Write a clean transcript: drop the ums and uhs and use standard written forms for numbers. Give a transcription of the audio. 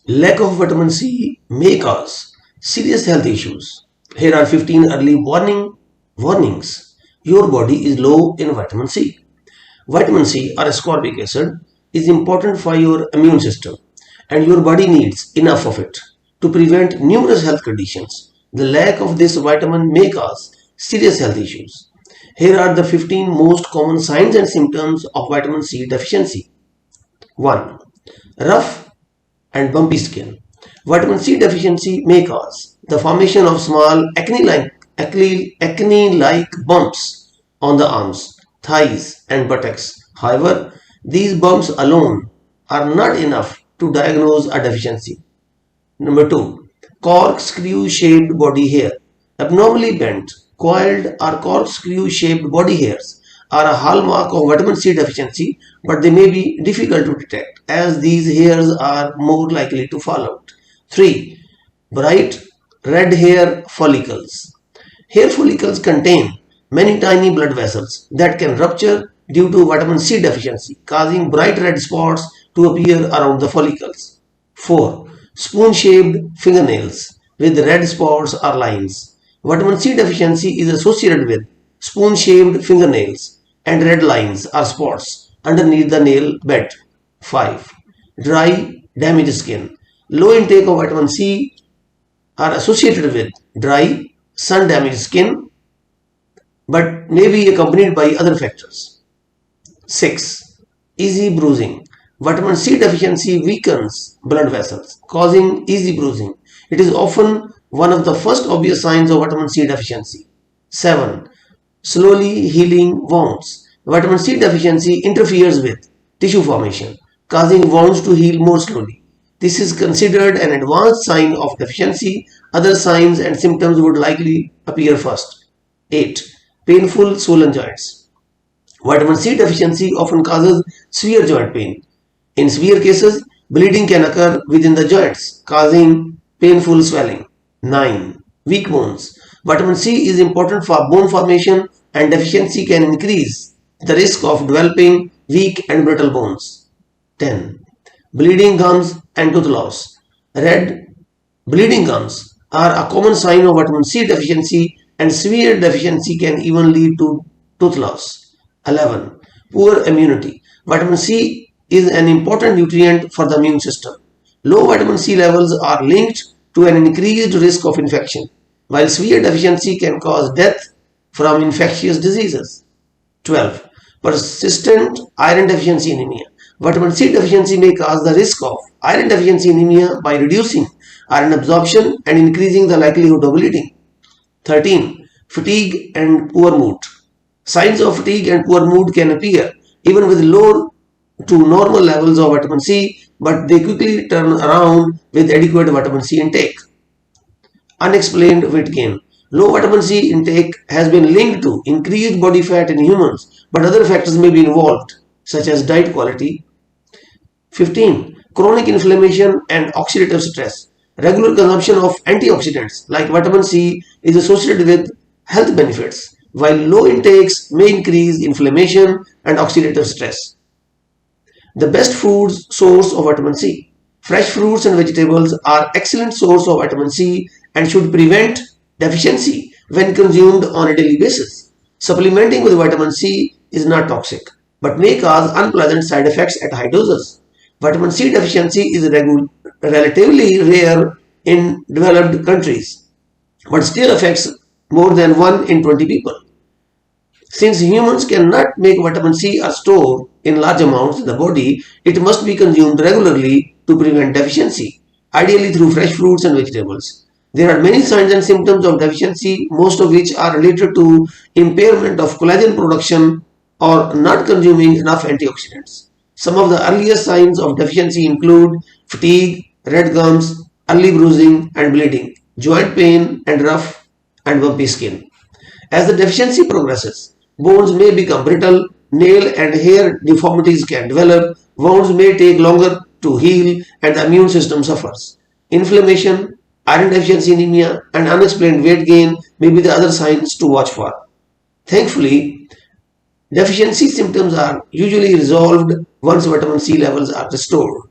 Lack of vitamin C may cause serious health issues. Here are 15 early warnings. Your body is low in vitamin C. Vitamin C or ascorbic acid is important for your immune system and your body needs enough of it to prevent numerous health conditions. The lack of this vitamin may cause serious health issues. Here are the 15 most common signs and symptoms of vitamin C deficiency. 1. Rough and bumpy skin. Vitamin C deficiency may cause the formation of small acne-like bumps on the arms, thighs and buttocks. However, these bumps alone are not enough to diagnose a deficiency. Number 2. Corkscrew shaped body hair. Abnormally bent, coiled or corkscrew shaped body hairs are a hallmark of vitamin C deficiency, but they may be difficult to detect as these hairs are more likely to fall out. 3. Bright red hair follicles. Hair follicles contain many tiny blood vessels that can rupture due to vitamin C deficiency, causing bright red spots to appear around the follicles. 4. Spoon-shaped fingernails with red spots or lines. Vitamin C deficiency is associated with spoon-shaped fingernails and red lines or spots underneath the nail bed. 5. Dry, damaged skin. Low intake of vitamin C are associated with dry, sun-damaged skin but may be accompanied by other factors. 6. Easy bruising. Vitamin C deficiency weakens blood vessels, causing easy bruising. It is often one of the first obvious signs of vitamin C deficiency. 7. Slowly healing wounds. Vitamin C deficiency interferes with tissue formation, causing wounds to heal more slowly. This is considered an advanced sign of deficiency. Other signs and symptoms would likely appear first. 8. Painful swollen joints. Vitamin C deficiency often causes severe joint pain. In severe cases, bleeding can occur within the joints, causing painful swelling. 9. Weak bones. Vitamin C is important for bone formation and deficiency can increase the risk of developing weak and brittle bones. 10. Bleeding gums and tooth loss. Red bleeding gums are a common sign of vitamin C deficiency and severe deficiency can even lead to tooth loss. 11. Poor immunity. Vitamin C is an important nutrient for the immune system. Low vitamin C levels are linked to an increased risk of infection, while severe deficiency can cause death from infectious diseases. 12. Persistent iron deficiency anemia. Vitamin C deficiency may cause the risk of iron deficiency anemia by reducing iron absorption and increasing the likelihood of bleeding. 13. Fatigue and poor mood. Signs of fatigue and poor mood can appear even with low to normal levels of vitamin C, but they quickly turn around with adequate vitamin C intake. Unexplained weight gain. Low vitamin C intake has been linked to increased body fat in humans, but other factors may be involved, such as diet quality. 15. Chronic inflammation and oxidative stress. Regular consumption of antioxidants like vitamin C is associated with health benefits, while low intakes may increase inflammation and oxidative stress. The best food source of vitamin C. Fresh fruits and vegetables are excellent source of vitamin C and should prevent deficiency when consumed on a daily basis. Supplementing with vitamin C is not toxic, but may cause unpleasant side effects at high doses. Vitamin C deficiency is relatively rare in developed countries, but still affects more than 1 in 20 people. Since humans cannot make vitamin C or store in large amounts in the body, it must be consumed regularly to prevent deficiency, ideally through fresh fruits and vegetables. There are many signs and symptoms of deficiency, most of which are related to impairment of collagen production or not consuming enough antioxidants. Some of the earliest signs of deficiency include fatigue, red gums, early bruising and bleeding, joint pain and rough and bumpy skin. As the deficiency progresses, bones may become brittle, nail and hair deformities can develop, wounds may take longer to heal and the immune system suffers. Inflammation, iron deficiency anemia and unexplained weight gain may be the other signs to watch for. Thankfully, deficiency symptoms are usually resolved once vitamin C levels are restored.